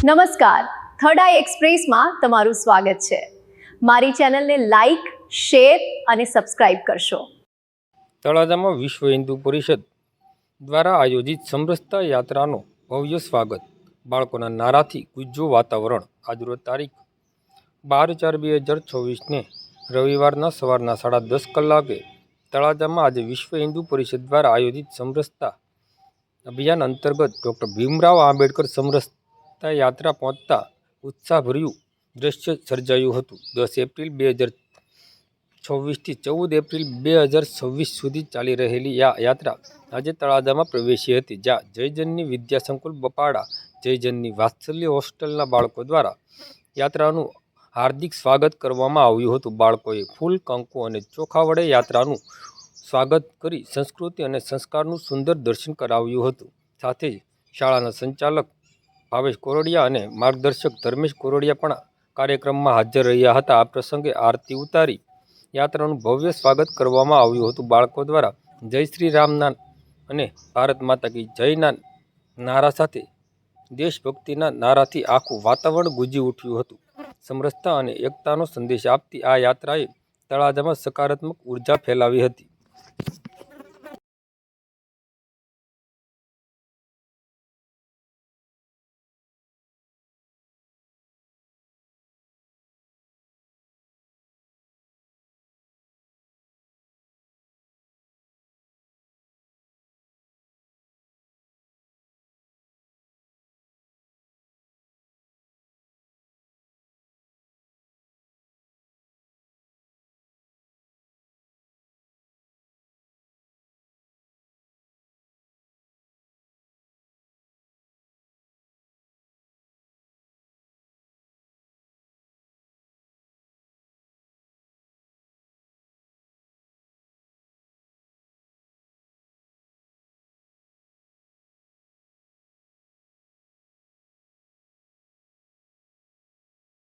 નમસ્કાર, થર્ડ આઈ એક્સપ્રેસમાં તમારું સ્વાગત છે। મારી ચેનલને લાઈક, શેર અને સબસ્ક્રાઇબ કરશો। તળાજામાં વિશ્વ હિન્દુ પરિષદ દ્વારા આયોજિત સમરસતા યાત્રાનો ભવ્ય સ્વાગત, બાળકોના નારાથી ગુંજ્યું વાતાવરણ। આજરોજ તારીખ 12/4/2024ને રવિવારના સવારના 10:30 કલાકે તળાજામાં આજે વિશ્વ હિન્દુ પરિષદ દ્વારા આયોજિત સમરસતા અભિયાન અંતર્ગત ડૉક્ટર ભીમરાવ આંબેડકર સમરસતા યાત્રા પહોંચતા ઉત્સાહભર્યું દ્રશ્ય સર્જાયું હતું। 10 એપ્રિલ 2024થી 14 એપ્રિલ 2026 સુધી ચાલી રહેલી આ યાત્રા આજે તળાજામાં પ્રવેશી હતી, જ્યાં જયજનની વિદ્યા સંકુલ બપાડા, જયજનની વાત્સલ્ય હોસ્ટેલના બાળકો દ્વારા યાત્રાનું હાર્દિક સ્વાગત કરવામાં આવ્યું હતું। બાળકોએ ફૂલ, કંકુ અને ચોખા વડે યાત્રાનું સ્વાગત કરી સંસ્કૃતિ અને સંસ્કારનું સુંદર દર્શન કરાવ્યું હતું। સાથે જ શાળાના સંચાલક ભાવેશ કોરડિયા અને માર્ગદર્શક ધર્મેશ કોરડિયા પણ કાર્યક્રમમાં હાજર રહ્યા હતા। આ પ્રસંગે આરતી ઉતારી યાત્રાનું ભવ્ય સ્વાગત કરવામાં આવ્યું હતું। બાળકો દ્વારા જય શ્રી રામના અને ભારત માતા કી જયના નારા સાથે દેશભક્તિના નારાથી આખું વાતાવરણ ગુંજી ઉઠ્યું હતું। સમરસતા અને એકતાનો સંદેશ આપતી આ યાત્રાએ તળાજામાં સકારાત્મક ઉર્જા ફેલાવી હતી।